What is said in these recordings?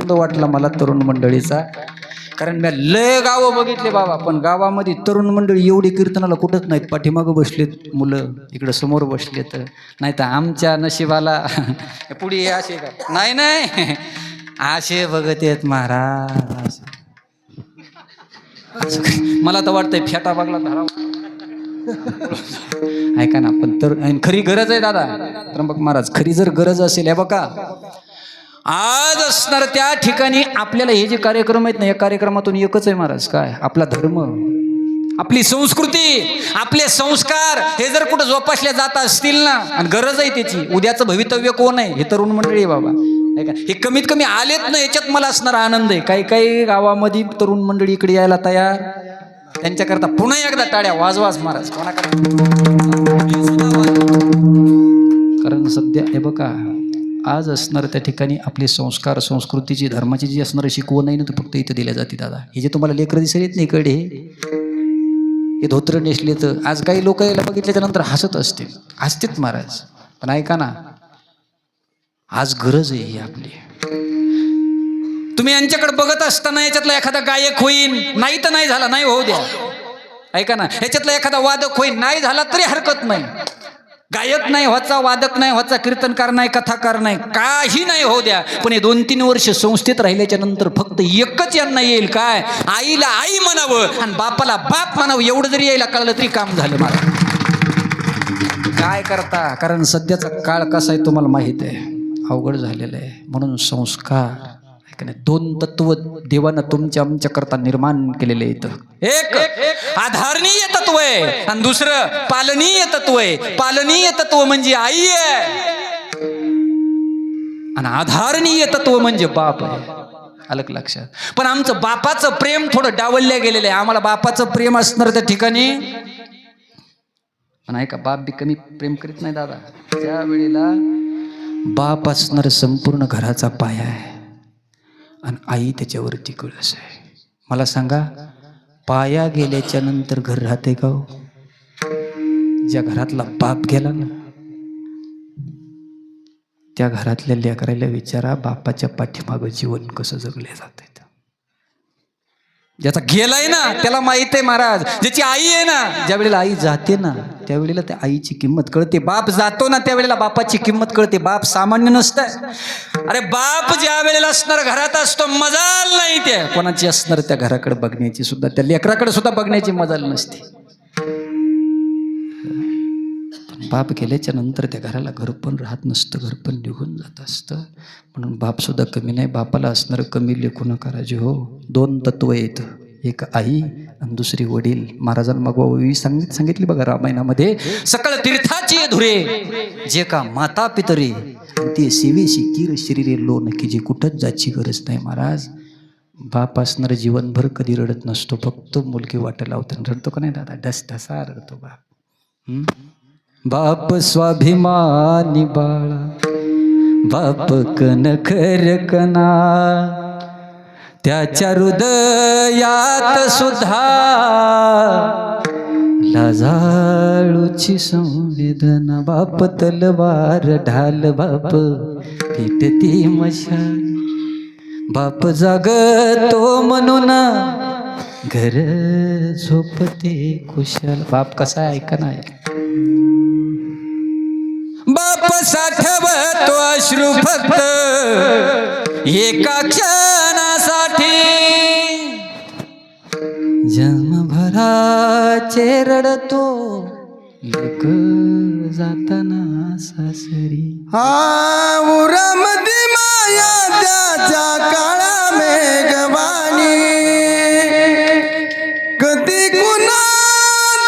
आनंद वाटला मला तरुण मंडळीचा, कारण मी लय गावं बघितले बाबा, पण गावामध्ये तरुण मंडळी एवढी कीर्तनाला कुठंच नाहीत. पाठीमागं बसलेत मुलं, इकडं समोर बसलेत, नाही तर आमच्या नशिबाला पुढे असे का नाही नाही असे बघत आहेत महाराज. मला तर वाटतंय फेटा बघला धरावा. ऐका ना, पण तर खरी गरज आहे दादा त्र्यंबक महाराज, खरी जर गरज असेल, हे बघा आज असणार त्या ठिकाणी आपल्याला हे जे कार्यक्रम आहेत ना, या कार्यक्रमातून एकच आहे महाराज, काय आपला धर्म, आपली संस्कृती, आपले संस्कार हे जर कुठं जोपासल्या जात असतील ना, आणि गरज आहे त्याची, उद्याचं भवितव्य कोण आहे? हे तरुण मंडळी आहे बाबा. हे कमीत कमी आलेत ना, याच्यात मला असणार आनंद आहे. काही काही गावामध्ये तरुण मंडळी इकडे यायला तयार, त्यांच्याकरता पुन्हा एकदा टाळ्या वाजवाच महाराज, कारण सध्या हे बघा आज असणार त्या ठिकाणी आपले संस्कार, संस्कृतीची, धर्माची जी असणारी शिकवण आहे ना, तो फक्त इथं दिल्या जाते दादा. हे जे तुम्हाला लेकरं दिसत येत नाही इकडे, हे धोत्र नेसले, तर आज काही लोक यायला बघितल्याच्या नंतर हसत असतेच महाराज, पण ऐका ना, आज गरज आहे ही आपली. तुम्ही यांच्याकडे बघत असताना याच्यातला एखादा गायक होईल, नाही तर नाही झाला, नाही होऊ द्या. ऐका ना, याच्यातला एखादा वादक होईल, नाही झाला तरी हरकत नाही. गायक नाही व्हायचा, वादक नाही व्हायचा, कीर्तनकार नाही, कथाकार नाही, काही नाही होऊ द्या, पण हे 2-3 वर्ष संस्थेत राहिल्याच्या नंतर फक्त एकच यांना येईल, काय? आईला आई म्हणावं आणि बापाला बाप म्हणावं. एवढं जरी यायला कळलं तरी काम झालं मला. काय करता, कारण सध्याचा काळ कसा आहे तुम्हाला माहित आहे, अवघड झालेलं आहे. म्हणून संस्कार, 2 तत्व देवानं तुमच्या आमच्या करता निर्माण केलेले आहेत. एक आधारणीय तत्व आहे आणि दुसरं पालनीय तत्व आहे. पालनीय तत्व म्हणजे आई आहे आणि आधारणीय तत्व म्हणजे बाप आहे. अलग लक्षात. पण आमचं बापाचं प्रेम थोडं डावलल्या गेलेलं आहे. आम्हाला बापाचं प्रेम असणार त्या ठिकाणी, पण ऐका, बाप बी कमी प्रेम करीत नाही दादा. त्या वेळेला बाप असणार संपूर्ण घराचा पाया आहे आणि आई त्याच्यावरती कळस आहे. मला सांगा, पाया गेल्याच्या नंतर घर राहते का हो? ज्या घरातला बाप गेला ना, त्या घरातल्या लेकराला विचारा, बापाच्या पाठीमागं जीवन कसं जगले जाते. ज्याचा गेलाय ना त्याला माहित आहे महाराज. ज्याची आई आहे ना, ज्या वेळेला आई जाते ना त्यावेळेला त्या आईची किंमत कळते. बाप जातो ना त्यावेळेला बापाची किंमत कळते. बाप सामान्य नसतं. अरे बाप ज्या वेळेला असणार घरात असतो, मजाल नाही त्या कोणाची असणार त्या घराकडे बघण्याची सुद्धा, त्या लेकराकडे सुद्धा बघण्याची मजाल नसते. बाप गेल्याच्या नंतर त्या घराला घर पण राहत नसतं, घर पण निघून जात असतं. म्हणून बाप सुद्धा कमी नाही. बापाला असणार कमी लेखू नका राजे हो. 2 तत्व आहेत, एक आई आणि दुसरी वडील. महाराजांना मग सांगितली बघा रामायणामध्ये, सकळ तीर्थाची धुरे जे का माता पितरे, ते सेवेशी कीर शरीरे लोन, की जे कुठंच जायची गरज नाही. महाराज, बाप असणार जीवनभर कधी रडत नसतो, फक्त मुलगी वाटायला लावताना रडतो का नाही दादा? ढसा रडतो बाप. बाप स्वाभिमानी बाळा, बाप कणखरकना, त्याच्या हृदयात सुद्धा लाजाळूची संवेदना. बाप तलवार ढाल, बाप पेटती मशाल, बाप जागतो म्हणून घर झोपते खुशाल. बाप कसा आहे ऐका ना, बाप साठवतो अश्रू फक्त एका क्षणासाठी, जन्मभराचे रडतो लेक जाताना सासरी. उरामध्ये माया त्याच्या काळा मेघवाणी, कधी कुणा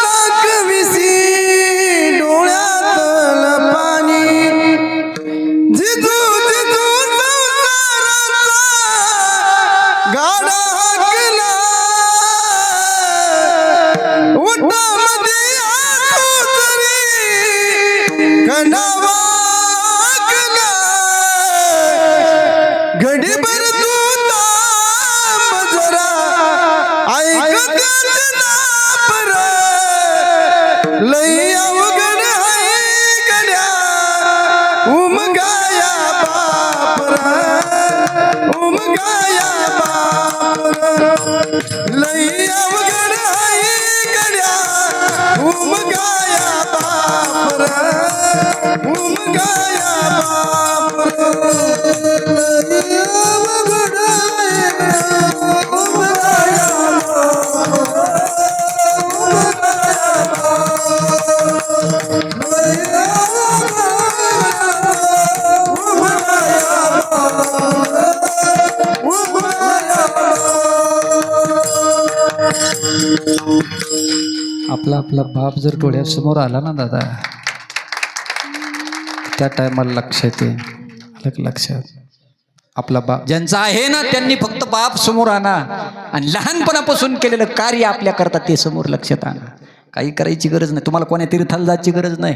दाखविसी डोळ्यातल पाणी. जिजू जिजू संसाराचा गाडा हाकला, उठामध्ये आतो तरी कणावा हाकला. घडीभर तू थांब जरा, ऐक गणना पर, लई अवघड आहे गड्या उमगाया बापर, उमगाया बापर लई अवघड आहे गड्या उमगाया बापर उमगाया बापर लई अवघड आहे उमगाया आपला आपला बाप जर डोळ्यासमोर आला ना दादा, त्या टायमाला लक्षात येते, लक्षात आपला बाप ज्यांचा आहे ना त्यांनी फक्त बाप समोर आणा आणि लहानपणापासून केलेलं कार्य आपल्या करता ते समोर लक्षात आणा. काही करायची गरज नाही, तुम्हाला कोण्या तीर्थाला जायची गरज नाही,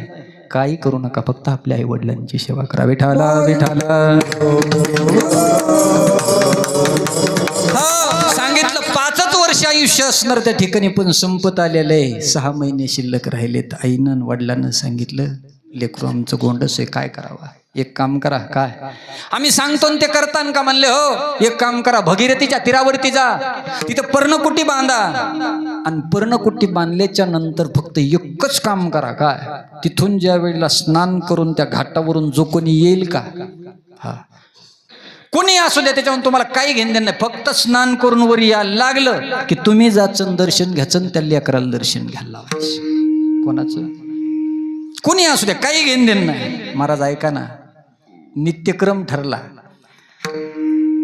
काही करू नका, फक्त आपल्या आई वडिलांची सेवा करा. विठाला विठाला सांगितलं 5च वर्ष आयुष्य असणार त्या ठिकाणी, पण संपत आलेलं आहे. 6 महिने शिल्लक राहिलेत. आईनं वडिलांना सांगितलं, लेकरू आमचं गोंडस आहे, काय करावं, एक काम करा. काय आम्ही सांगतो ते करतान का? म्हणले हो. एक काम करा, भगीरथीच्या तीरावरती जा, तिथं पर्णकुटी बांधा आणि पर्णकुटी बांधल्याच्या नंतर फक्त एकच काम करा. काय? तिथून ज्या वेळेला स्नान करून त्या घाटावरून जो कोणी येईल का, हा कोणी असू द्या, त्याच्यावरून तुम्हाला काही घेणं नाही, फक्त स्नान करून वर यायला लागलं की तुम्ही जाचन दर्शन घ्यायचं, त्या लेकराला दर्शन घ्यायला लावायचं. कोणाचं? कोणी असू द्या, काही घेणं देणं नाही. महाराज ऐका ना, नित्यक्रम ठरला,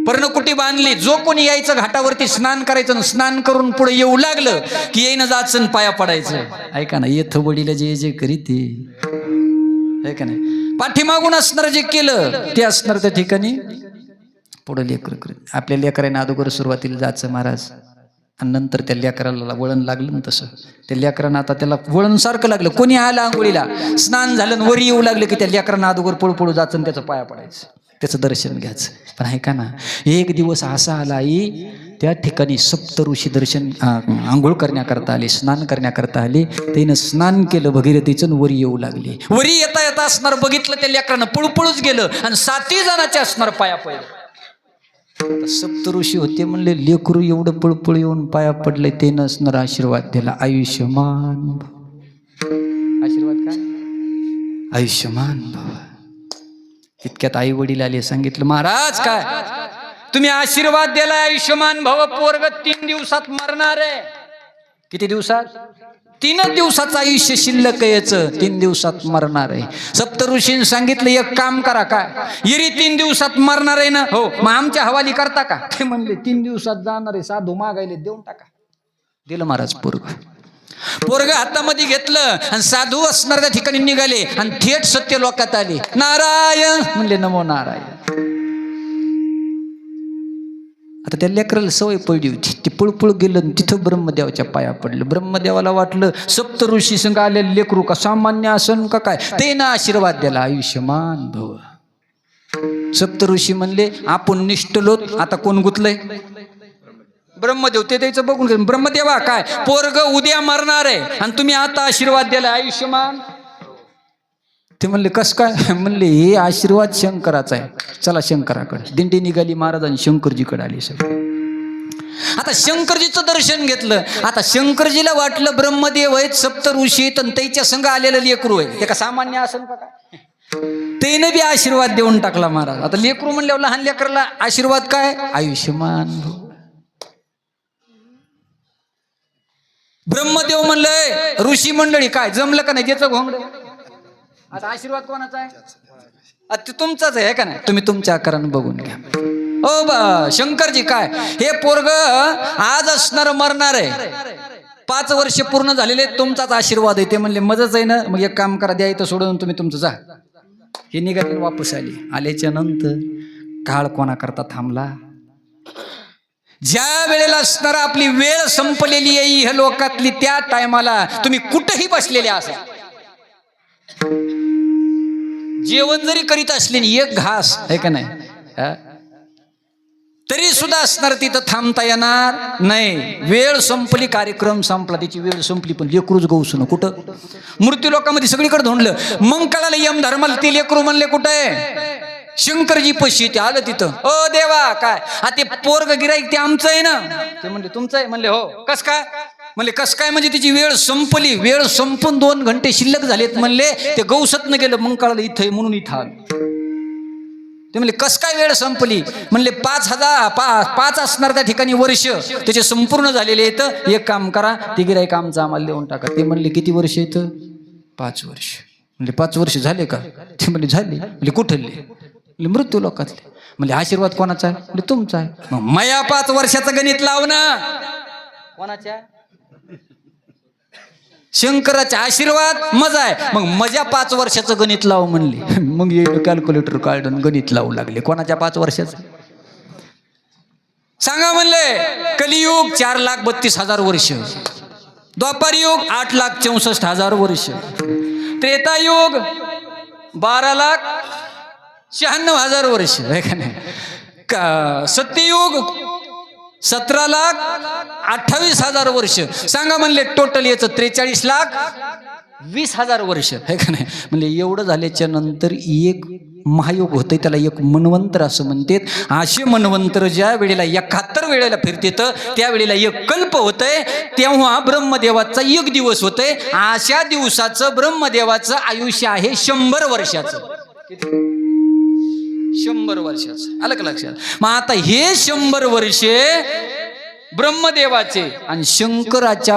पर्णकुटी बांधली, जो कोणी यायचं घाटावरती स्नान करायचं, स्नान करून पुढे येऊ लागलं की येईन जाचन पाया पडायचं. ऐका ना, येथ वडील जे जे करीत ऐका नाही, पाठीमागून असणार जे केलं ते असणार त्या ठिकाणी पुढे लेकर करीत. आपल्या लेकरांना अगोदर सुरुवातीला जायचं महाराज, आणि नंतर त्या लेकराला वळण लागलं ना, तसं त्या लेकरांना आता त्याला वळण सारखं लागलं. कोणी आलं आंघोळीला, स्नान झालं, वरी येऊ लागलं की त्या लेकरांना अगोदर पळू जायचं, त्याचं पाया पडायचं, त्याचं दर्शन घ्यायचं. पण ऐका ना, एक दिवस असा आला, आई त्या ठिकाणी सप्त ऋषी दर्शन आंघोळ करण्याकरता आले, स्नान करण्याकरता आले. त्यानं स्नान केलं भगीरथीचं, वरी येऊ लागली. वरी येता येता असणार बघितलं, त्या लेकरानं पळूच गेलं आणि 7 जणांचे असणार पाया पडले. सप्त ऋषी होते, म्हणले लेकरू एवढं पळपळ येऊन पाया पडले, ते नसणार आशीर्वाद दिला, आयुष्यमान. आशीर्वाद काय? आयुष्यमान भव. इतक्यात आई वडील आले, सांगितलं महाराज काय तुम्ही आशीर्वाद दिला, आयुष्यमान भव, पोरग 3 दिवसात मरणार आहे. किती दिवसात? 3 दिवसाचं आयुष्य शिल्लक यायचं, 3 दिवसात मरणार आहे. सप्त ऋषींनी सांगितलं, एक काम करा. काय? येरी 3 दिवसात मरणार आहे ना? हो. मग आमच्या हवाली करता का? ते म्हणले 3 दिवसात जाणार आहे, साधू मागायले, देऊन टाका. दिलं महाराज पोरग हातामध्ये घेतलं आणि साधू असणार त्या ठिकाणी निघाले आणि थेट सत्य लोकात आले. नारायण म्हणले, नमो नारायण. आता त्या लेकराला सवय पडली होती, ते पळपळ गेलं, तिथं ब्रह्मदेवाच्या पाया पडलं. ब्रह्मदेवाला वाटलं सप्त ऋषी संग आलेलं लेकरू का सामान्य असन का काय, ते ना आशीर्वाद दिला, आयुष्यमान भव. सप्त ऋषी म्हणले, आपण निष्ठलोत, आता कोण गुतलंय? ब्रह्मदेव. ते द्यायचं बघून, ब्रह्मदेवा काय पोरग उद्या मरणार आहे आणि तुम्ही आता आशीर्वाद दिला, आयुष्यमान. ते म्हणले, कस काय? म्हणले, हे आशीर्वाद शंकराचा आहे, चला शंकराकडे. दिंडी निघाली, महाराज आणि शंकरजीकडे आली सगळे. आता शंकरजीचं दर्शन घेतलं. आता शंकरजीला वाटलं ब्रह्मदेव आहेत, सप्त ऋषी आहेत आणि त्याच्या संग आलेलं लेकरू आहे, ते का सामान्य असेल का काय? त्याने बी आशीर्वाद देऊन टाकला महाराज. आता लेकरू म्हणल्यावर लहान लेकरला आशीर्वाद काय? आयुष्यमान. ब्रह्मदेव म्हणलंय, ऋषी मंडळी काय जमलं का नाही, ज्याचं घोंगड. आता आशीर्वाद कोणाचा आहे? आता तुमचाच आहे का नाही, तुम्ही तुमच्या आकाराने बघून घ्या. ओ शंकरजी काय, हे पोरग आज असणार मरणार आहे, 5 वर्ष पूर्ण झालेले, तुमचाच आशीर्वाद आहे. ते म्हणले, मजच आहे ना, मग एक काम करा, द्या इथं सोडून तुम्ही तुमचं जा. हे निघाले, वापस आल्याच्या नंतर काळ कोणाकरता थांबला? ज्या वेळेला असणार आपली वेळ संपलेली आहे ह्या लोकातली, त्या टायमाला तुम्ही कुठेही बसलेले असा, जेवण जरी करीत असले एक घास आहे का नाही, तरी सुद्धा असणार तिथं थांबता येणार नाही. वेळ संपली, कार्यक्रम संपला, त्याची वेळ संपली, पण लेकरूच गौसून कुठं? मृत्यू लोकांमध्ये सगळीकडे धोंडलं. मग कळालं यम धर्माला ते लेकरू म्हणले कुठं आहे? शंकरजी पशी ते आलं तिथं. ओ देवा काय हा ते पोरग गिराईक ते आमचं आहे ना. ते म्हणले तुमचं आहे. म्हणले हो. कस काय? म्हणले कस काय म्हणजे तिची वेळ संपली. वेळ संपून 2 घंटे शिल्लक झालेत म्हणले. ते गौसतनं गेलं मग कळलं इथं आहे म्हणून इथं आलं. ते म्हणले कस काय वेळ संपली? म्हणले 5 असणार त्या ठिकाणी वर्ष त्याचे संपूर्ण झालेले आहेत. एक काम करा ते गिराईक आमचं आम्हाला देऊन टाका. ते म्हणले किती वर्ष येतं? 5 वर्ष. म्हणजे 5 वर्ष झाले का? ते म्हणले झाले. म्हणजे कुठले? म्हणजे मृत्यू लोकातले. म्हणजे आशीर्वाद कोणाचा आहे? म्हणजे तुमचा आहे. मग मया 5 वर्षाचं गणित लाव ना. कोणाच्या? शंकराचा आशीर्वाद मजा आहे. मग मजा 5 वर्षाचं गणित लाव म्हणले. मग येईल कॅल्क्युलेटर काढून गणित लावू लागले. कोणाच्या 5 वर्षाचं सांगा म्हणले. कलियुग 4,32,000 वर्ष. द्वापार युग 8,64,000 वर्ष. त्रेतायुग 12,96,000 वर्ष आहे का नाही. सत्ययुग 17,28,000 वर्ष. सांगा म्हणले टोटल याचं 43,20,000 वर्ष आहे का नाही. म्हणजे एवढं झाल्याच्या नंतर एक महायोग होतंय. त्याला एक मनवंतर असं म्हणतात. असे मनवंतर ज्या वेळेला 71 वेळेला फिरते त्यावेळेला एक कल्प होतंय. तेव्हा ब्रह्मदेवाचा 1 दिवस होतंय. अशा दिवसाचं ब्रह्मदेवाचं आयुष्य आहे 100 वर्षाचं. 100 वर्षाचं. आलं का लक्षात? मग आता हे 100 वर्षे ब्रह्मदेवाचे आणि शंकराच्या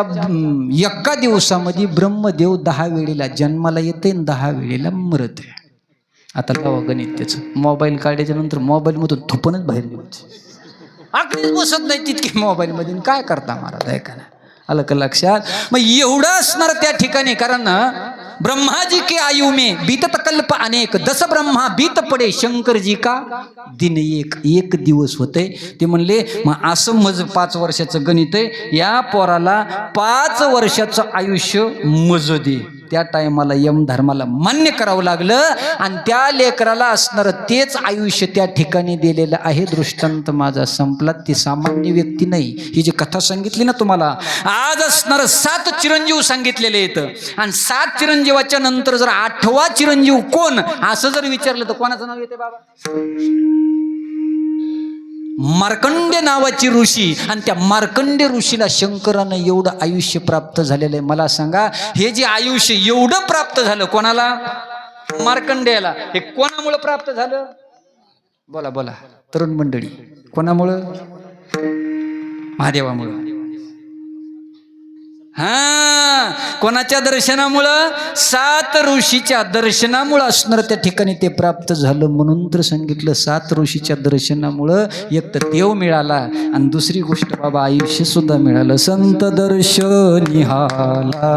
एका दिवसामध्ये ब्रह्मदेव 10 वेळेला जन्माला येते आणि 10 वेळेला मरत आहे. आता लावा गणित त्याचं. मोबाईल काढायच्या नंतर मोबाईलमधून थुपणच बाहेर निघते. आकडेच बसत नाही तितके मोबाईलमध्ये. काय करता महाराज आहे का नाही. आलं का लक्षात? मग एवढं असणार त्या ठिकाणी. कारण ब्रह्मा जी के आयु में बीतत कल्प अनेक 10 ब्रह्मा बीत पडे शंकर जी का दिन एक दिवस होते. ते म्हणले मग असं मज 5 वर्षाचं गणित आहे. या पोराला 5 वर्षाचं आयुष्य मज दे. त्या टायमाला यम धर्माला मान्य करावं लागलं आणि त्या लेकराला असणार तेच आयुष्य त्या ठिकाणी दिलेलं आहे. दृष्टांत माझा संपला. ती सामान्य व्यक्ती नाही. ही जी कथा सांगितली ना तुम्हाला, आज असणार 7 चिरंजीव सांगितलेले आहेत. आणि 7 चिरंजीवाच्या नंतर जर 8वा चिरंजीव कोण असं जर विचारलं तर कोणाचं नाव येते बाबा? मार्कंड्य नावाची ऋषी. आणि त्या मार्कंड्य ऋषीला शंकरानं एवढं आयुष्य प्राप्त झालेलं आहे. मला सांगा हे जे आयुष्य एवढं प्राप्त झालं कोणाला? मार्कंड्याला. हे कोणामुळे प्राप्त झालं? बोला बोला तरुण मंडळी. कोणामुळं? महादेवामुळं. कोणाच्या दर्शनामुळं? 7 ऋषीच्या दर्शनामुळं असणार त्या ठिकाणी ते प्राप्त झालं. म्हणून तर सांगितलं 7 ऋषीच्या दर्शनामुळं एक तर देव मिळाला आणि दुसरी गोष्ट बाबा आयुष्य सुद्धा मिळालं. संत दर्शन निहाला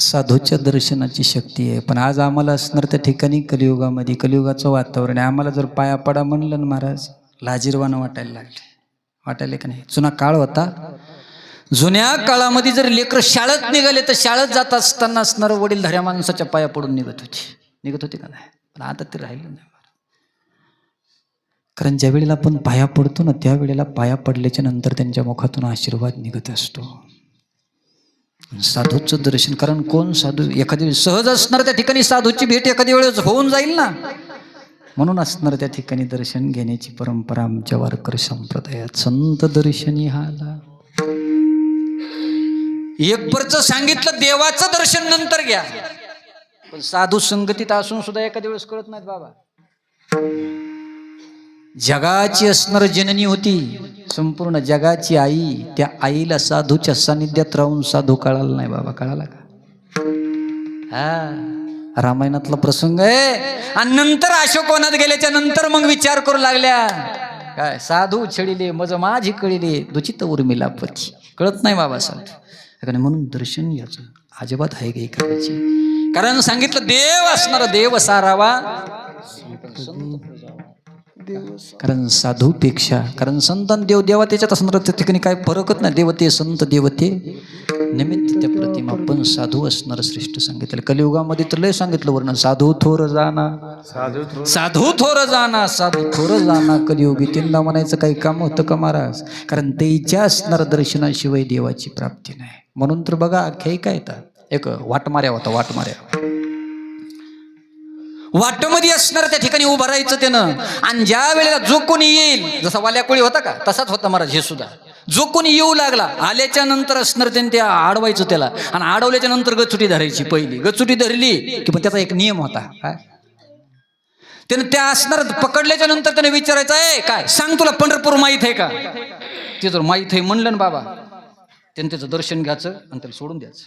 साधूच्या दर्शनाची शक्ती आहे. पण आज आम्हाला असणार त्या ठिकाणी कलियुगामध्ये कलियुगाचं वातावरण आहे. आम्हाला जर पाया पडा म्हणलं ना महाराज लाजीरवानं वाटायला लागले. वाटायला का नाही? जुना काळ होता. जुन्या काळामध्ये जर लेकरं शाळेत निघाले तर शाळेत जात असताना असणार वडीलधाऱ्या माणसाच्या पाया पडून निघत होते का नाही? पण आता ते राहिलं नाही. कारण ज्या वेळेला आपण पाया पडतो ना त्यावेळेला पाया पडल्याच्या नंतर त्यांच्या मुखातून आशीर्वाद निघत असतो. साधूचं दर्शन. कारण कोण साधू एखाद्या सहज असणार त्या ठिकाणी साधूची भेट एखाद्या वेळेस होऊन जाईल ना. म्हणून असणार त्या ठिकाणी दर्शन घेण्याची परंपरा आमच्या वारकरी संप्रदायात. संत दर्शनी हाला. एकपरचं सांगितलं देवाचं दर्शन नंतर घ्या, पण साधू संगतीत असून सुद्धा एखाद्या वेळेस कळत नाहीत बाबा. जगाची असणार जननी होती, संपूर्ण जगाची आई. त्या आईला साधूच्या सानिध्यात राहून साधू कळाला नाही बाबा. कळाला का? हा रामायणातला प्रसंग आहे. आणि नंतर अशोकवनात गेल्याच्या नंतर मग विचार करू लागल्या, काय साधू छडिले मज माझी कळिले दुचित उर्मिला पती. कळत नाही बाबा साधू. म्हणून दर्शन याचं अजिबात आहे काही करायची. कारण सांगितलं देव असणार देव सारावा, कारण साधूपेक्षा, कारण संत देव देवा त्याच्यात असणार त्या ठिकाणी काय फरकच नाही. देवते संत देवते निमित्त त्या प्रतिमा, पण साधू असणार श्रेष्ठ सांगितलं. कलियुगामध्ये तर लय सांगितलं वर्णन. साधू थोर जाना, साधू थोर जाना, साधू थोर जाना कलियुगी. त्यांना म्हणायचं काही काम होतं का महाराज? कारण त्याच्या असणार दर्शनाशिवाय देवाची प्राप्ती नाही. म्हणून तर बघा आख्यायिका येतात. एक वाटमाऱ्या होता, वाटमध्ये असणार त्या ठिकाणी उभं राहायचं त्यानं. आणि ज्या वेळेला जो कोणी येईल, जसा वाल्या कोळी होता का तसाच होता महाराज हे सुद्धा. जो कोणी येऊ लागला आल्याच्या नंतर असणार त्याने ते आडवायचं त्याला, आणि आडवल्याच्या नंतर गचुटी धरायची. पहिली गचुटी धरली की पण त्याचा एक नियम होता. काय त्याने त्या असणार पकडल्याच्या नंतर त्याने विचारायचं, आहे काय सांग तुला पंढरपूर माहीत आहे का? ते जर माहीत आहे म्हणलं ना बाबा, त्याने त्याचं दर्शन घ्यायचं आणि त्याला सोडून द्यायचं,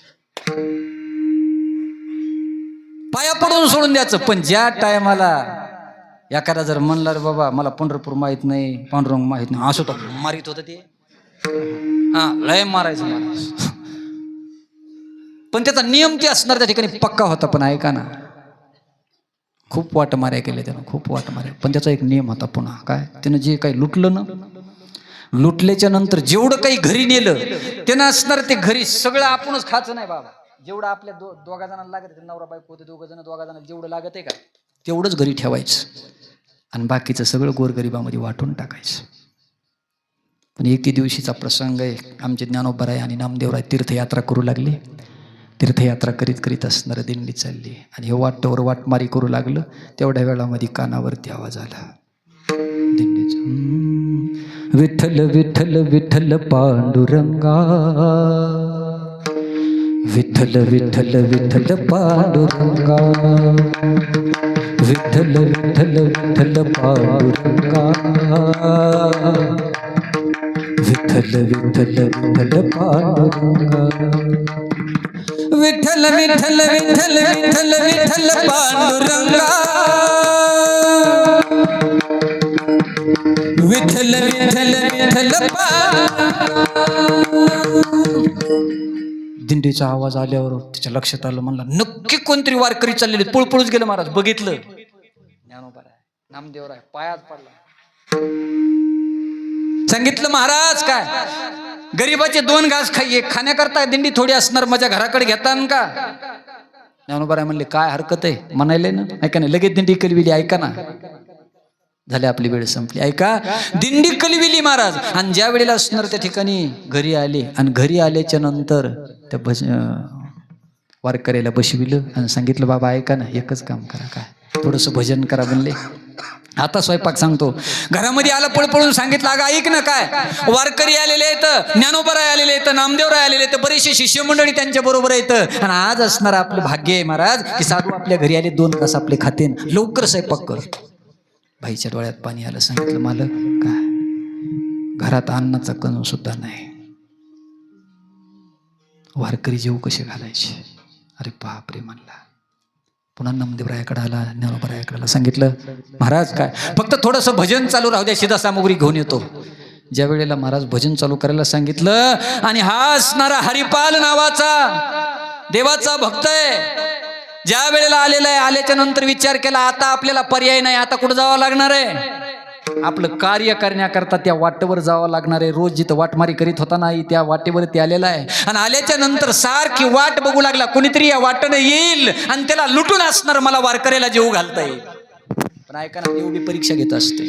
पाया पडून सोडून द्यायचं. पण ज्या टायमाला एखादा जर म्हणला रे बाबा मला पंढरपूर माहित नाही, पांडुरंग माहित नाही, असं तर मारित होतं ते. हा लय मारायचं महाराज. पण त्याचा नियम ते असणार त्या ठिकाणी पक्का होता. पण ऐका ना, खूप वाट माऱ्या केल्या त्यानं, खूप वाट माऱ्या. पण त्याचा एक नियम होता पुन्हा. काय त्यानं जे काही लुटलं ना, लुटल्याच्या नंतर जेवढं काही घरी नेलं त्यानं असणार ते घरी सगळं आपणच खायचं नाही बाबा. जेवढं आपल्या दोघा जणांना लागत आहे, नवरा बायको होते दोघा जणांना जेवढं लागत आहे का तेवढंच घरी ठेवायचं, आणि बाकीचं सगळं गोरगरिबामध्ये वाटून टाकायचं. पण एके दिवशीचा प्रसंग आहे. आमचे ज्ञानोबराय आणि नामदेवराय तीर्थयात्रा करू लागले. तीर्थयात्रा करीत करीत असणारं दिंडी चालली, आणि हे वाटेवर वाटमारी करू लागलं. तेवढ्या वेळामध्ये कानावरती आवाज आला दिंडीचा, विठ्ठल विठ्ठल विठ्ठल पांडुरंगा, विठ्ठल विठ्ठल विठ्ठल पांडुरंगा, विठ्ठल विठ्ठल विठ्ठल पांडुरंगा, विठ्ठल विठ्ठल विठ्ठल पांडुरंगा, विठ्ठल विठ्ठल विठ्ठल विठ्ठल विठ्ठल पांडुरंगा, विठ्ठल विठ्ठल विठ्ठल दिंडीचा आवाज आल्यावर त्याच्या लक्षात आलं. म्हणला नक्की कोणतरी वारकरी चाललेले. पळपळूच गेलं महाराज. बघितलं ज्ञानोबराय नामदेवराय पायात पडला. सांगितलं महाराज काय गरीबाचे 2 घास खाण्याकरता दिंडी थोडी असणार, माझ्या घराकडे घेता का? ज्ञानोबराय म्हणले काय हरकत आहे म्हणायले ना. ऐका ना, लगेच दिंडी कलविली. ऐका ना, झाली आपली वेळ संपली. ऐका, दिंडी कलविली महाराज. आणि ज्या वेळेला असणार त्या ठिकाणी घरी आले, आणि घरी आल्याच्या नंतर त्या वारकऱ्याला बसविलं आणि सांगितलं बाबा ऐका ना, एकच काम करा, काय थोडंसं भजन करा म्हणले. आता स्वयंपाक सांगतो. घरामध्ये आलं, पळपळून सांगितलं अगं ऐक ना, काय वारकरी आलेले आहेत, ज्ञानोबराय आलेले आहेत, नामदेवराय आलेले आहेत, बरेचसे शिष्य मंडळी त्यांच्या बरोबर आहेत. आणि आज असणार आपलं भाग्य आहे महाराज की साधू आपल्या घरी आले, 2 तास आपले खातेन, लवकर स्वयंपाक कर. भाईच्या डोळ्यात पाणी आलं. सांगितलं मालक काय घरात अन्नाचा कण सुद्धा नाही, वारकरी जेव कसे घालायचे? अरे बापरे म्हणला. पुन्हा नामदेवरायाकडे आला, ज्ञानोबरायाकडे आला. सांगितलं महाराज काय फक्त थोडंसं भजन चालू राहू द्या, शिधा सामुग्री घेऊन येतो. ज्या वेळेला महाराज भजन चालू करायला सांगितलं, आणि हा असणारा हरिपाल नावाचा देवाचा भक्त आहे, ज्या वेळेला आलेला आहे, आल्याच्या नंतर विचार केला आता आपल्याला पर्याय नाही, आता कुठं जावं लागणार आहे? आपलं कार्य करण्याकरता त्या वाटेवर जावं लागणार आहे. रोज जिथं वाटमारी करीत होता नाही त्या वाटेवर ते आलेला आहे. आणि आल्याच्या नंतर सारखी वाट बघू लागला, कोणीतरी या वाटेनं येईल आणि त्याला लुटून असणार, मला वारकऱ्याला जेव घालता येईल. पण ऐका ना, देव बी परीक्षा घेत असते,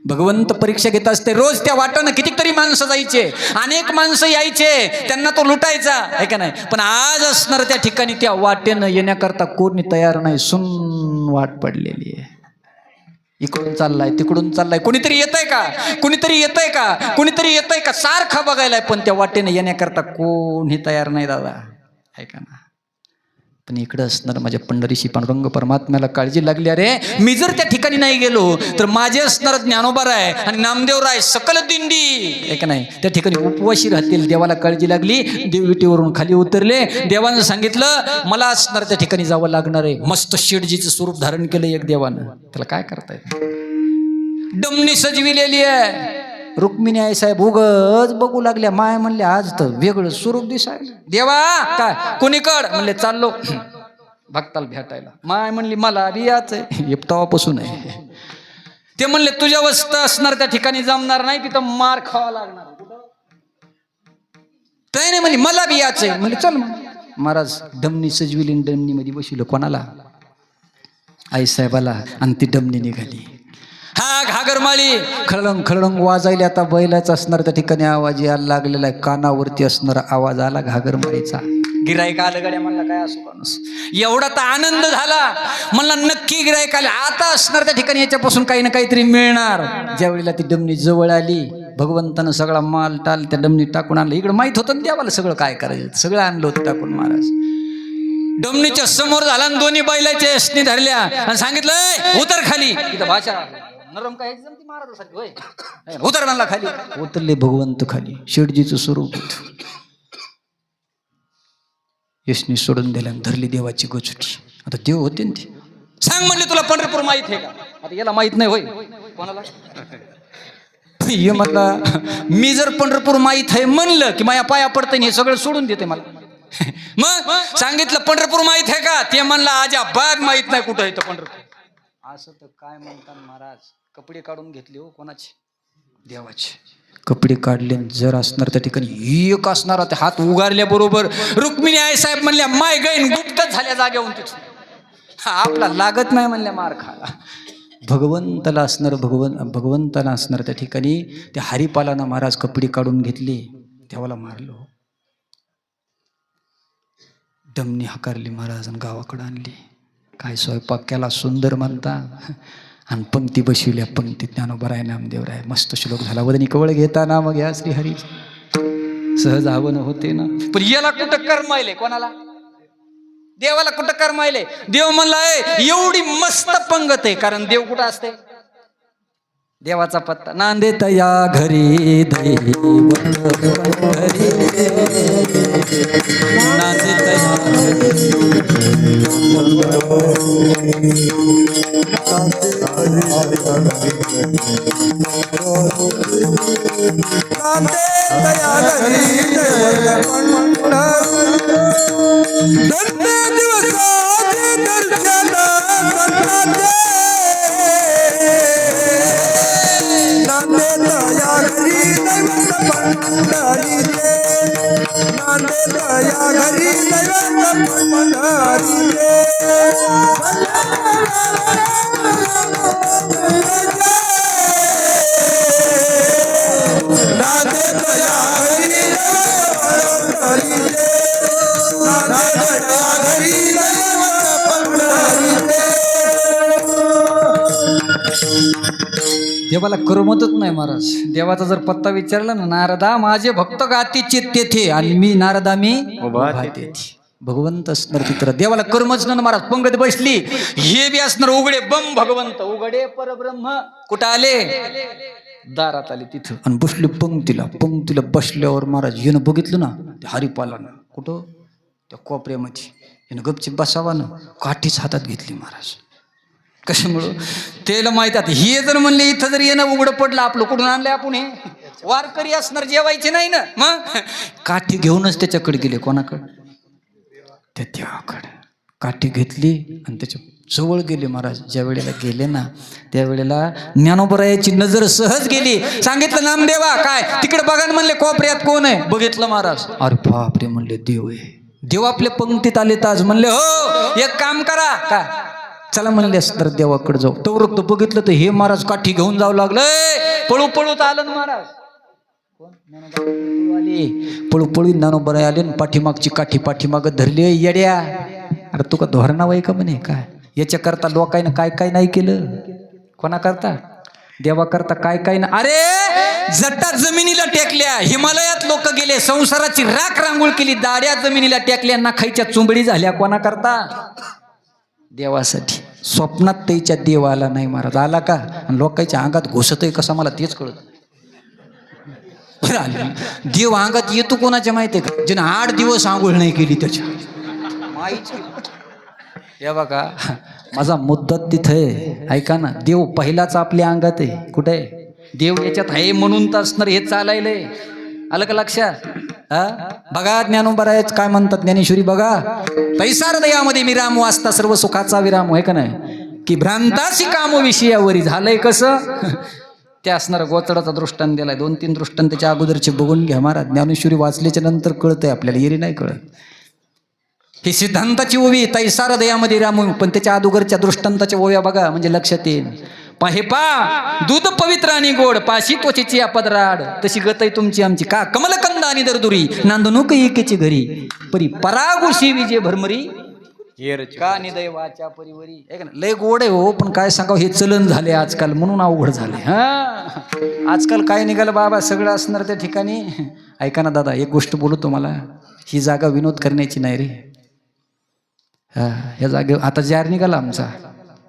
भगवंत परीक्षा घेत असते. रोज त्या वाटेनं कितीतरी माणसं जायचे, अनेक माणसं यायचे, त्यांना तो लुटायचा आहे का नाही. पण आज असणार त्या ठिकाणी त्या वाटेनं येण्याकरता कोणी तयार नाही, सुन्न वाट पडलेली आहे. इकडून चाललाय तिकडून चाललाय, कोणीतरी येतंय का, कोणीतरी येतंय का, कोणीतरी येतंय का, सारखा बघायलाय, पण त्या वाटेने येण्याकरता कोणी तयार नाही दादा, ऐका ना. पण इकडं असणार माझ्या पंढरीशी पांडुरंग परमात्म्याला काळजी लागली, अरे मी जर त्या ठिकाणी नाही गेलो तर माझे असणार ज्ञानोबाराय आणि नामदेवराय सकल दिंडी, ऐका नाही, त्या ठिकाणी उपवाशी राहतील. देवाला काळजी लागली, देव विटेवरून खाली उतरले. देवानं सांगितलं मला असणार त्या ठिकाणी जावं लागणार आहे. मस्त शेठजीचं स्वरूप धारण केलं एक देवानं, त्याला काय करताय, डमणी सजविलेली आहे. रुक्मिणी आई साहेब उगच बघू लागल्या, माय म्हणले आज तर वेगळं स्वरूप दिसायला. देवा काय कोणीकड म्हणले, चाललो भक्ताला भेटायला. माय म्हणली मला बी याच आहे, तवापासून आहे. ते म्हणले तुझ्या अवस्था असणार त्या ठिकाणी जमणार नाही, तिथं मार खावा लागणार. ते नाही म्हणली मला बी याच आहे. म्हणले चल मग. महाराज डमणी सजविली, डमणी मध्ये बसविलं कोणाला, आई साहेबाला, आणि ती डमणी निघाली. हा घागरमाळी खळंग खळंग वाजायला. आता बैलाच असणार त्या ठिकाणी आवाज यायला लागलेला आहे, कानावरती असणारा आवाज आला घागरमाळीचा. गिराईक आलं गड्या, म्हणला काय असो माणूस, एवढा तर आनंद झाला, म्हणला नक्की गिराईक आले, आता असणार त्या ठिकाणी याच्यापासून काही ना काहीतरी मिळणार. ज्या वेळेला ती डमणी जवळ आली, भगवंतानं सगळा माल टाल त्या डमणी टाकून आणला. इकडे माहित होतं देवाला सगळं काय करायचं, सगळं आणलं होतं टाकून. महाराज डमणीच्या समोर झाला आणि दोन्ही बैलाच्या यशनी धरल्या आणि सांगितलं उतर खाली. तिथं भाषा नरम काय महाराजांसाठी होय, उतर म्हणला खाली. उतरले भगवंत खाली, शेठजीचं स्वरूप यशनी सोडून दिल्या, धरली देवाची गचुटी. आता देव होते ना ते. सांग म्हणले तुला पंढरपूर माहित आहे का, आता याला माहित नाही होय कोणाला. ये म्हणला मी जर पंढरपूर माहित आहे म्हणलं की माझ्या पाया पडतं, हे सगळं सोडून देते मला. मग सांगितलं पंढरपूर माहित आहे का, ते म्हणला आजा बाग माहित नाही कुठं येतं पंढरपूर. असं तर काय म्हणतात महाराज, कपडे काढून घेतले हो कोणाचे, देवाचे कपडे काढले. जर असणार त्या ठिकाणी एक असणार, ते हात उगारल्या बरोबर रुक्मिणी आई साहेब म्हणल्या माय गैन गुप्तच झाल्या जागेहून. तिथून आपला लागत नाही म्हणल्या मार खाला. भगवंताला असणार, भगवंताला असणार त्या ठिकाणी त्या हरिपालानं महाराज कपडे काढून घेतले, देवाला मारलो. डमणी हकारली महाराज आणि गावाकडे आणली. काय स्वयंपाक केला सुंदर म्हणता, आणि पंक्ती बसविल्या. पंक्ती ज्ञानोबराय नामदेवराय, मस्त श्लोक झाला. वदनी कवळ घेताना मग या श्रीहरी सहज आवन होते ना. पण याला कुठं कर्मायले, कोणाला देवाला कुठं कर्मायले. देव म्हणला एवढी मस्त पंगत आहे, कारण देव कुठं असते, देवाचा पत्ता नांदेत या घरी देव घरी नांदेत या देवाला करमतच नाही महाराज. देवाचा जर पत्ता विचारला ना, नारदा माझे भक्त गातीचे तेथे आणि मी नारदा मी उभा तेथे. भगवंत असणार तिथं, देवाला करमच ना महाराज. पंगत बसली, हे बी असणार उघडे बम भगवंत, उघडे परब्रह्म. कुठं आले, दारात आले तिथं आणि बसले पंक्तीला. पंक्तीला बसल्यावर महाराज येणं बघितलं ना त्या हरिपालानं, कुठं त्या कोपऱ्यामध्ये. यानं गपची बसावानं काठीच हातात घेतली महाराज. कशामुळं त्याला माहित आहे, हे जर म्हणले इथं जर येणं उघडं पडलं आपलं, कुठून आणलंय आपण, हे वारकरी असणार, जेवायचे नाही ना. मग काठी घेऊनच त्याच्याकडे गेले. कोणाकडे, त्या देवाकडे काठी घेतली आणि त्याच्या जवळ गेले महाराज. ज्या वेळेला गेले ना त्यावेळेला ज्ञानोबरायाची नजर सहज गेली. सांगितलं नामदेवा काय तिकडे बघा, म्हणले कोपऱ्यात कोण आहे. बघितलं महाराज, अरे बापरे म्हणले देव आहे. देव आपल्या पंक्तीत आले ताज. म्हणले हो एक काम करा, काय चला म्हणले तर देवाकडे जाऊ. तो बघितलं तर हे महाराज काठी घेऊन जाऊ लागलंय. पळू पळूत आलं ना महाराज, पळू पळू ज्ञानोबराय आले. पाठीमागची काठी पाठीमाग धरली. येड्या, अरे तू का धोरणाव आहे का म्हणे, काय याच्या करता लोकांना काय काय नाही केलं. कोणा करता? देवा करता काय काय ना. अरे जट्टा जमिनीला टेकल्या, हिमालयात लोक गेले, संसाराची राख रांगोळ केली, दाड्या जमिनीला टेकल्या, नाखाईच्या चुंबडी झाल्या. कोणा करता? देवासाठी. स्वप्नात त्याच्या देव आला नाही महाराज. आला का? लोकांच्या अंगात घुसतोय कसा मला तेच कळत नाही. देव अंगात येतो कोणाच्या माहितीये का? जिने 8 दिवस आंघोळ नाही केली त्याच्या. हे बघा माझा मुद्दा तिथे आहे. ऐका ना, देव पहिलाच आपल्या अंगात आहे. कुठे आहे देव? याच्यात आहे म्हणून तर असणार हे चालायलंय. आलं का लक्षात? बघा ज्ञानोबरायच काय म्हणतात ज्ञानेश्वरी बघा. तैसा हृदयामध्ये मी राम वाचता सर्व सुखाचा विराम. आहे का नाही? की भ्रांताशी काम विषयावरी झालंय कसं? ते असणार गोचडाचा दृष्टांत दिलाय. 2-3 दृष्टांत त्याच्या अगोदरचे बघून घ्या महाराज. ज्ञानेश्वरी वाचल्याच्या नंतर कळतंय आपल्याला, येरी नाही कळत. ही सिद्धांताची ओवी तैसा हृदयामध्ये राम, पण त्याच्या अगोदरच्या दृष्टांताच्या ओव्या बघा म्हणजे लक्षात येईल. हे पा दूध पवित्र आणि गोड, पाशी त्वचेची अपदराड, तशी गत आहे तुमची आमची. का कमलकंद आणि दरदुरी, नांदणूक एकेची घरी, परी परागुशी विजय भरमरी, का निदय वाचा परिवरी. ऐक ना, लय गोड आहे हो, पण काय सांगावं हे चलन झाले आजकाल, म्हणून अवघड झाले. आजकाल काय निघालं बाबा, सगळं असणार त्या ठिकाणी. ऐका ना दादा, एक गोष्ट बोलू तुम्हाला, ही जागा विनोद करण्याची नाही रे. या जागे आता जार निघाला आमचा,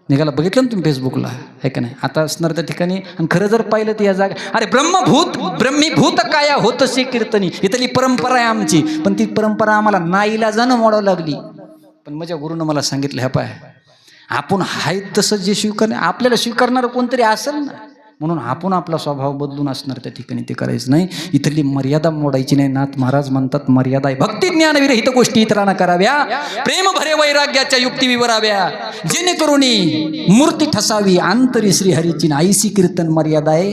निघाला बघितलं ना तुम्ही फेसबुकला, आहे का नाही? आता असणार त्या ठिकाणी. आणि खरं जर पाहिलं तर या जागा, अरे ब्रह्मभूत ब्रह्मीभूत काया होतसे कीर्तनी, इथली परंपरा आहे आमची. पण ती परंपरा आम्हाला नाईलाजानं मोडावं लागली. पण माझ्या गुरुनं मला सांगितलं, ह्या पाय आपण हाय तसं जे स्वीकार, आपल्याला स्वीकारणारं कोणतरी असेल ना, म्हणून आपण आपला स्वभाव बदलून असणार त्या ठिकाणी. ते करायचं नाही. इथली मर्यादा मोडायची नाही. नाथ महाराज म्हणतात मर्यादा आहे. भक्ती ज्ञान विरहित गोष्टी इतरांना कराव्या, प्रेम भरे वैराग्याच्या युक्ती विवराव्या, जेणेकरून मूर्ती ठसावी अंतरी श्रीहरीची. आईसी कीर्तन मर्यादा आहे.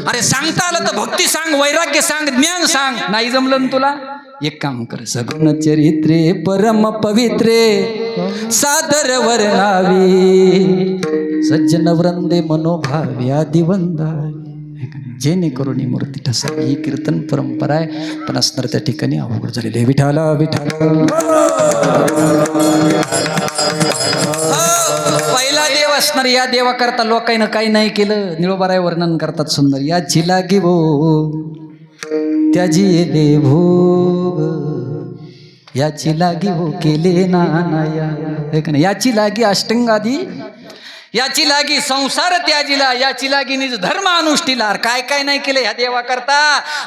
अरे सांगता आलं तर भक्ती सांग, वैराग्य सांग, ज्ञान सांग. नाही जमलं ना तुला, एक काम कर, सगुण चरित्रे परम पवित्रे सादर वर्णावी, सज्जन वृंदे मनोभावी आदि वंदावी, जेणेकरून मूर्ती ठसावी. ही कीर्तन परंपरा आहे. पण असणार त्या ठिकाणी अवघड झालेले. विठाला विठाला पहिला देव असणार. या देवाकरता लोकांना काही नाही केलं. निळोबाराय वर्णन करतात सुंदर. याची लागी भो त्याजी येले भोग, याची लागी हो केले नानाया. याची लागी अष्टंगादी, याची लागी संसार त्याजीला, याची लागी निज धर्म अनुष्ठीला. काय काय नाही केलं ह्या देवा करता.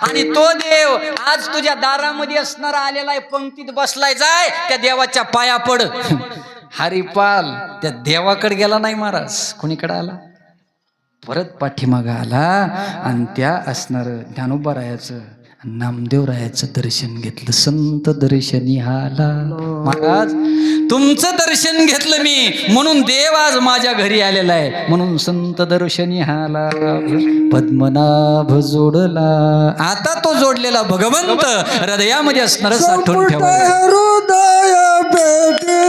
आणि तो देव आज तुझ्या दारामध्ये असणारा आलेला आहे, पंक्तीत बसलाय. जाय त्या देवाच्या पाया पड. हरिपाल त्या देवाकडे गेला नाही महाराज, कोणीकडे आला? परत पाठीमागा आला. आणि त्या असणार ज्ञानोबारायाचं नामदेवरायाचं दर्शन घेतलं. संत दर्शनी आला. महाराज तुमचं दर्शन घेतलं मी, म्हणून देव आज माझ्या घरी आलेला आहे. म्हणून संत दर्शनी आला, पद्मनाभ जोडला. आता तो जोडलेला भगवंत हृदयामध्ये असणार साठवून ठेवा. हृदय पेटे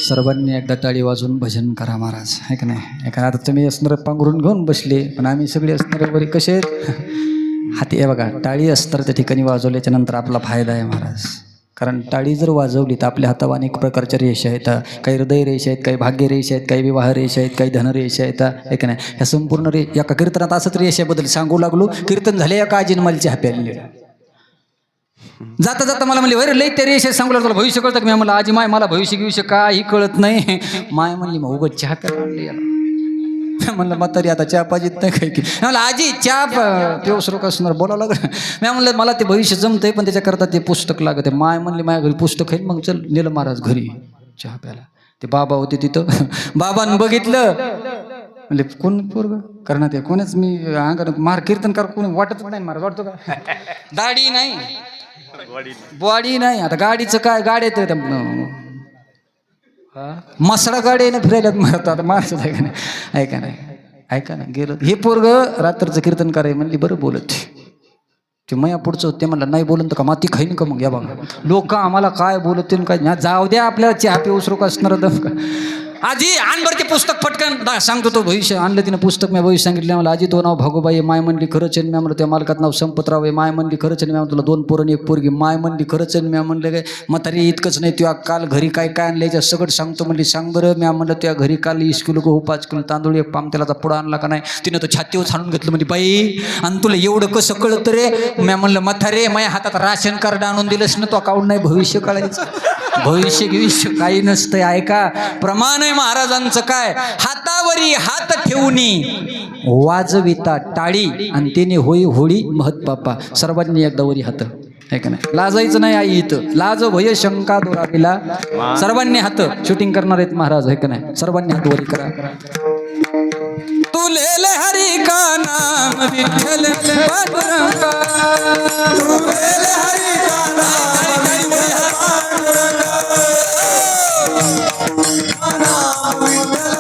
सर्वांनी एकदा टाळी वाजवून भजन करा महाराज, आहे का नाही? एका आता तुम्ही अस्तर पांघरून घेऊन बसले, पण आम्ही सगळे अस्तर कसे हाती आहे बघा. टाळी अस्तर त्या ठिकाणी वाजवल्याच्या नंतर आपला फायदा आहे महाराज. कारण टाळी जर वाजवली तर आपल्या हातावर अनेक प्रकारच्या रेषा आहेत. काही हृदय रेषा आहेत, काही भाग्य रेषा आहेत, काही विवाह रेषा आहेत, काही धनरेषा आहेत, आहे का नाही? ह्या संपूर्ण एका कीर्तनात असंच रेषाबद्दल सांगू लागलो. कीर्तन झाले एका आजीनमालची हाप्याली. जाता जाता मला म्हणले वैर लई त्या रेषा सांगू लागलो, भविष्य कळतं का? मी म्हणलं आजी माय मला भविष्य गिविष्य काही कळत नाही. माय म्हणली मग उगत चहा प्यायला आणली याला. म्हणलं म्हातारी आता चहा पाहिजेत नाही काही की. म्हणलं आजी चहा पेवसरो कसणार बोलावं लागलं. मी म्हणलं मला ते भविष्य जमतंय पण त्याच्याकरता ते पुस्तक लागत आहे. माय म्हणली माझ्या घरी पुस्तक आहे. मग चल नेलं महाराज घरी चहा प्यायला. ते बाबा होते तिथं. बाबांनी बघितलं म्हणजे कोण पोरग करणार ते कोणीच मी अंगाने मार कीर्तन कर कोणी वाटत नाही महाराज. वाटतो का? दाढी नाही बॉडी नाही. आता गाडीचं काय गाड्यात मसडा गाडीनं फिरायला मारत. आता माणसं आहे का नाही? ऐका नाही ऐका नाही गेलं हे पोरग रात्रचं कीर्तन कराय म्हणली बरं बोलत. ते मया पुढचं ते म्हणलं नाही बोलून तर का माती खाईन का? मग या बघा लोक आम्हाला काय बोलत काय जाऊ द्या आपल्याला चहा पिऊसरो असणार दम का. आजी आण बरं ते पुस्तक पटकन सांगतो. तो भविष्य आणलं तिनं पुस्तक. मी भविष्य सांगितलं. मला आजी तो नाव भागोबाई आहे. माय म्हणली खरंच आहे. मी म्हणलं त्या मालकात नाव संपतराव आहे. माय म्हणली खरंच आहे. मी तुला 2 पोरं आणि 1 पोरगी. माय म्हणली खरंच आहे. मी म्हणलं काय म्हातारी इतकंच नाही तुला काल घरी काय काय आणलं सगळं सांगतो म्हणली. सांग बरं. मी म्हणलं त्या घरी काल 20 किलो गहू 5 किलो तांदूळ 1 पाम तेलाचा पुडा आणला का नाही? तिनं तर छातीवर छानून घेतलं म्हणजे बाई आणि तुला एवढं कसं कळतं रे? मी म्हणलं म्हातारे माझ्या हातात राशन कार्ड आणून दिलंस ना तो अकाउंट नाही भविष्य कळायचं. भविष्य गिविष्य काही नसतंय. ऐका प्रमाण आहे महाराजांचं. काय हातावरी हात ठेवूनी वाजविता टाळी आणि तिने होई होळी महत पापा. सर्वांनी एकदा वरी हात आहे का नाही? लाजायचं नाही आई इथं. लाज भय शंका दोराविला. सर्वांनी हात शूटिंग करणार आहेत महाराज आहे का नाही? सर्वांनी हात वरी करा. तुले हरी का नाम विठ्ठल पांडुरंगा. तुले हरी का नाम विठ्ठल पांडुरंगा. विठ्ठल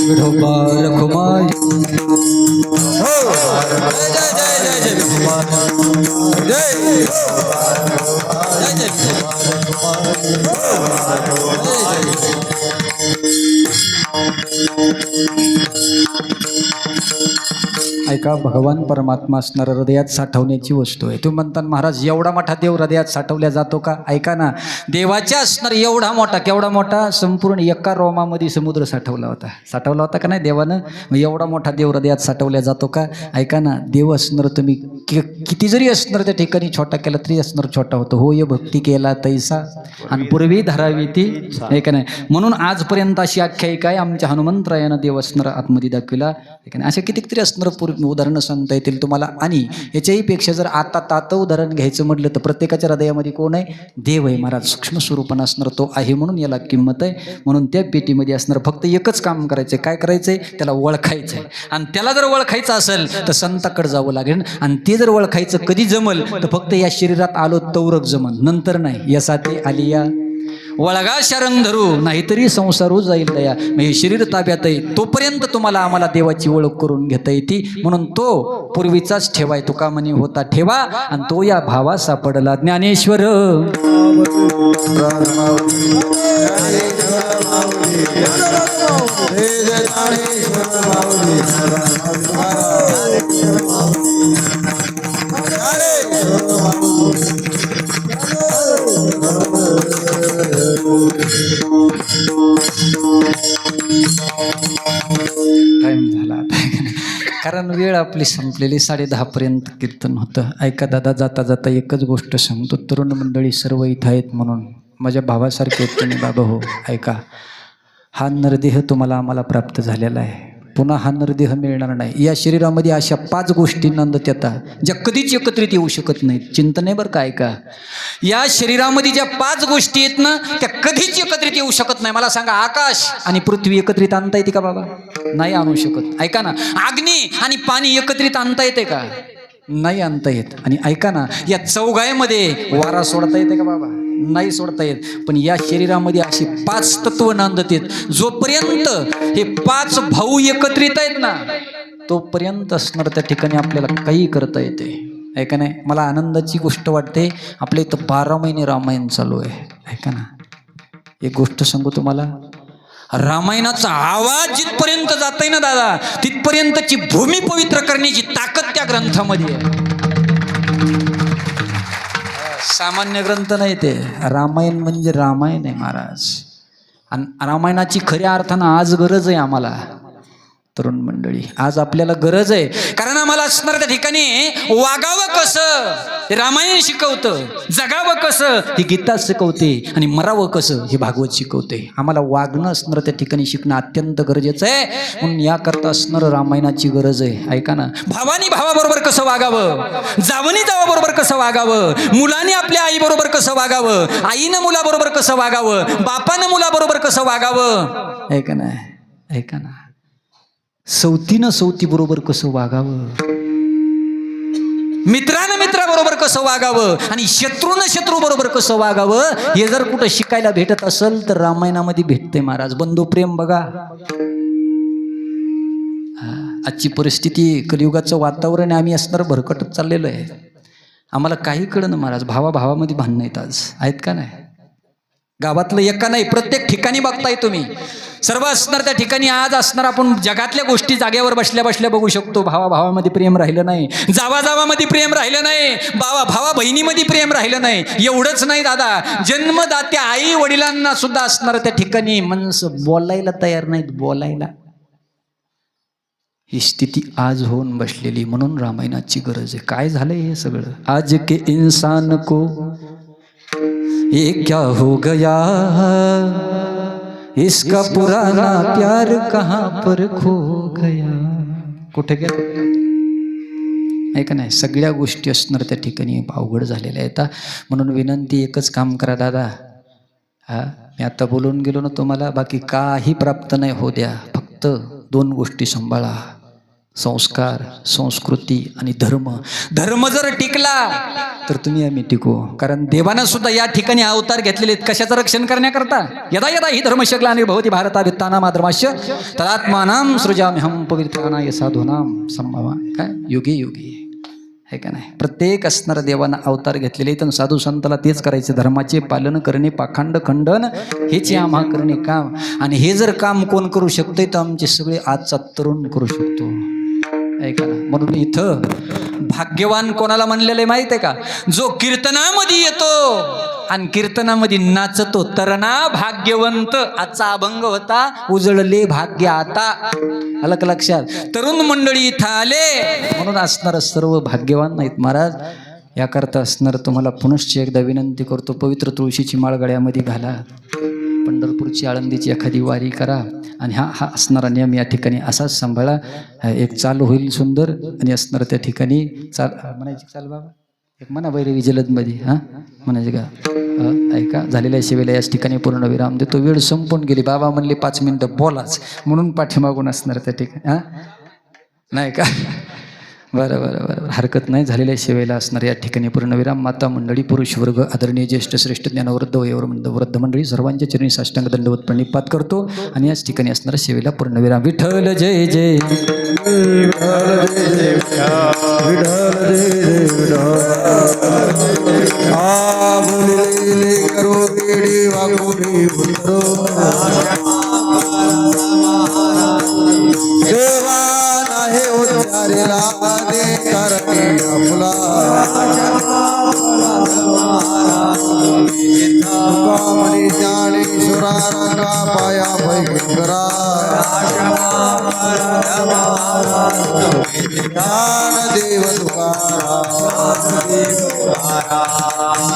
विठोबा रखुमाई जय जय जय जय जय जय ऐका, भगवान परमात्मा असणार हृदयात साठवण्याची वस्तू आहे. तुम्ही म्हणता महाराज एवढा मोठा देव हृदयात साठवल्या जातो का? ऐका ना, देवाच्या असणार एवढा मोठा, केवढा मोठा, संपूर्ण एका रोमामध्ये समुद्र साठवला होता का नाही देवानं? मग एवढा मोठा देव हृदयात साठवल्या जातो का? ऐका ना, देव असणार तुम्ही किती जरी असणार त्या ठिकाणी छोटा केला तरी असणार छोटा होतो. होय भक्ती केला तैसा आणि पूर्वी धरावी ती, ऐका नाही. म्हणून आजपर्यंत अशी आख्यायिका आहे आमच्या हनुमंतरायानं देव असणार आतमध्ये दाखविला, ऐका नाही. अशा कितीतरी असणार उदाहरणं सांगता येतील तुम्हाला. आणि याच्याही पेक्षा जर आता उदाहरण घ्यायचं म्हटलं तर प्रत्येकाच्या हृदयामध्ये कोण आहे? देव आहे महाराज. सूक्ष्म स्वरूपानं असणार तो आहे, म्हणून याला किंमत आहे. म्हणून त्या पेटीमध्ये असणार फक्त एकच काम करायचंय. काय करायचंय? त्याला ओळखायचंय. आणि त्याला जर ओळखायचं असेल तर संताकडे जावं लागेल. आणि ते जर ओळखायचं कधी जमल तर फक्त या शरीरात आलो तौरक जमल, नंतर नाही. यासाठी आली या वळगा शरण धरू, नाहीतरी संसारू जाईल दया. मग हे शरीर ताब्यात आहे तोपर्यंत तुम्हाला आम्हाला देवाची ओळख करून घेता येते. म्हणून तो पूर्वीचाच ठेवाय, तुका म्हणे होता ठेवा, आणि तो या भावा सापडला ज्ञानेश्वर. टाइम झाला आता, कारण वेळ आपली संपलेली. 10:30 पर्यंत कीर्तन होतं. ऐका दादा, जाता जाता एकच गोष्ट सांगतो. तरुण मंडळी सर्व इथं आहेत म्हणून माझ्या भावासारखे आहेत तुम्ही बाबा हो. ऐका, हा नरदेह तुम्हाला आम्हाला प्राप्त झालेला आहे. पुन्हा हा नरदेह मिळणार नाही. या शरीरामध्ये अशा 5 गोष्टी नंदत येतात ज्या कधीच एकत्रित येऊ शकत नाहीत. चिंतन आहे बरं का. ऐका, या शरीरामध्ये ज्या 5 गोष्टी आहेत ना त्या कधीच एकत्रित येऊ शकत नाही. मला सांगा, आकाश आणि पृथ्वी एकत्रित आणता येते का बाबा? नाही आणू शकत. ऐका ना, अग्नी आणि पाणी एकत्रित आणता येते का? नाही आणता येत. आणि ऐका ना, या चौघायमध्ये वारा सोडता येते का बाबा? नाही सोडता येत. पण या शरीरामध्ये अशी 5 तत्व नांदत आहेत. जोपर्यंत हे 5 भाऊ एकत्रित आहेत ना तोपर्यंत असणार त्या ठिकाणी आपल्याला काही करता येते. ऐका नाही, मला आनंदाची गोष्ट वाटते, आपल्या इथं 12 महिने रामायण चालू आहे. ऐका ना, एक गोष्ट सांगू तुम्हाला, रामायणाचा आवाज जिथपर्यंत जातोय ना दादा, तिथपर्यंतची भूमी पवित्र करण्याची ताकद त्या ग्रंथामध्ये आहे. सामान्य ग्रंथ नाही ते. रामायण म्हणजे रामायण आहे महाराज. आणि रामायणाची खऱ्या अर्थानं आज गरज आहे आम्हाला. तरुण मंडळी, आज आपल्याला गरज आहे, कारण आम्हाला असणार त्या ठिकाणी वागावं कसं हे रामायण शिकवतं, जगावं कसं ही गीता शिकवते, आणि मरावं कसं हे भागवत शिकवते. आम्हाला वागणं असणार त्या ठिकाणी शिकणं अत्यंत गरजेचं आहे. म्हणून याकरता असणार रामायणाची गरज आहे. ऐका ना, भावानी भावाबरोबर कसं वागावं, जावनी जावाबरोबर कसं वागावं, मुलाने आपल्या आईबरोबर कसं वागावं, आईनं मुलाबरोबर कसं वागावं, बापानं मुलाबरोबर कसं वागावं. ऐका ना, ऐका ना, सौतीनं सौती बरोबर कसं वागावं, मित्रानं मित्राबरोबर कसं वागावं, आणि शत्रूनं शत्रू बरोबर कसं वागावं, हे जर कुठं शिकायला भेटत असेल तर रामायणामध्ये भेटते महाराज. बंधुप्रेम बघा. आजची परिस्थिती, कलियुगाचं वातावरण आम्ही असणार भरकटत चाललेलं आहे. आम्हाला काही कळलं ना महाराज. भावाभावामध्ये भांडणं आहेत आज, आहेत का नाही? गावातलं एका नाही, प्रत्येक ठिकाणी बघताय तुम्ही. सर्व असणार त्या ठिकाणी आज असणार. आपण जगातल्या गोष्टी जागेवर बसल्या बसल्या बघू शकतो. भावाभावामध्ये प्रेम राहिलं नाही, जावाजावामध्ये प्रेम राहिलं नाही, भावा बहिणीमध्ये प्रेम राहिलं नाही. एवढंच नाही दादा, जन्मदात्या आई वडिलांना सुद्धा असणार त्या ठिकाणी माणसं बोलायला तयार नाहीत, बोलायला. ही स्थिती आज होऊन बसलेली. म्हणून रामायणाची गरज आहे. काय झालंय हे सगळं? आज के इंसान को ये क्या हो गया, इसका पुराना प्यार कहाँ पर खो गया. कुठे गेला? ऐका नाही, सगळ्या गोष्टी असणार त्या ठिकाणी अवघड झालेल्या आहेत. म्हणून विनंती, एकच काम करा दादा. मी आता बोलून गेलो ना तुम्हाला, बाकी काही प्राप्त नाही होऊ द्या. फक्त 2 गोष्टी सांभाळा. संस्कार, संस्कृती आणि धर्म. धर्म जर टिकला तर तुम्ही आम्ही टिकू. कारण देवानं सुद्धा या ठिकाणी अवतार घेतलेले आहेत कशाचं रक्षण करण्याकरता. यदा यदा ही धर्मशक्ला निर्भवती भारताभित्तानाम आधर्माश्य तदात्मानां सृजाम्यहं पवित्राणाय साधूनां संभवा. काय युगे युगे आहे का नाही. प्रत्येक असणाऱ्या देवानं अवतार घेतलेले तर साधू संताला तेच करायचे. धर्माचे पालन करणे, पाखंड खंडन हेच आम्हा करणे काम. आणि हे जर काम कोण करू शकतोय तर आमचे सगळे आजचा तरुण करू शकतो. ऐका ना. म्हणून इथं भाग्यवान कोणाला म्हणलेलं आहे माहित आहे का. जो कीर्तनामध्ये येतो आणि कीर्तनामध्ये नाचतो तरणा भाग्यवंत. आजचा अभंग होता उजळले भाग्य आता. आलं का लक्षात. तरुण मंडळी इथं आले म्हणून असणार सर्व भाग्यवान नाहीत महाराज. याकरता असणार तुम्हाला पुनश्च एकदा विनंती करतो, पवित्र तुळशीची माळ गळ्यामध्ये घाला, पंढरपूरची आळंदीची एखादी वारी करा आणि हा असणारा नियम या ठिकाणी असाच सांभाळा. एक चाल होईल सुंदर आणि असणार त्या ठिकाणी चाल म्हणायची. चाल बाबा एक म्हणा वैरवी जलदमध्ये हां म्हणायचे का. ऐका झालेल्या सेवेला याच ठिकाणी पूर्ण विराम देतो. वेळ संपून गेली. बाबा म्हणले 5 मिनिटं बोलाच म्हणून पाठीमागून असणार त्या ठिकाणी. हां नाही का. बरं बरं बरं हरकत नाही. झालेल्या सेवेला असणार या ठिकाणी पूर्णविराम. माता मंडळी, पुरुष वर्ग, आदरणीय ज्येष्ठ श्रेष्ठ ज्ञानवृद्ध वयोवृद्ध मंडळी सर्वांच्या चरणी साष्टांग दंडवत प्रणिपात करतो आणि याच ठिकाणी असणाऱ्या सेवेला पूर्णविराम. विठ्ठल जय जय पाया पैगंबरा देव तुकारा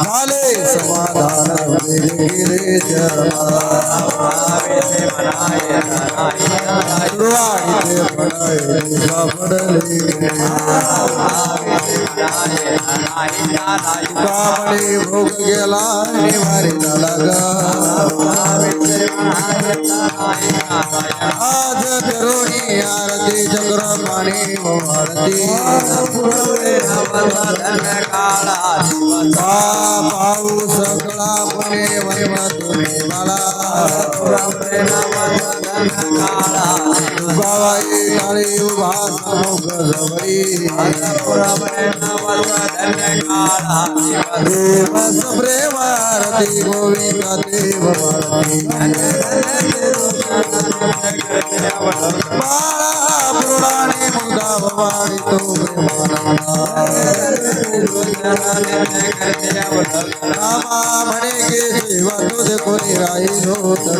झाले समाधान गिरे पडले भोग गेला निवारी लागा आज तरुणी आरती चक्र पाणी आरती पाऊस सगळा पणे वैमा तुम्ही मला बाबाई काळी उभा समुख जवळी देव प्रेम आरती गोविंद देव बाळा पुराणे मुलगा भवानी तो रामा म्हणे गे देवा तुझे कोणी राहिलो तर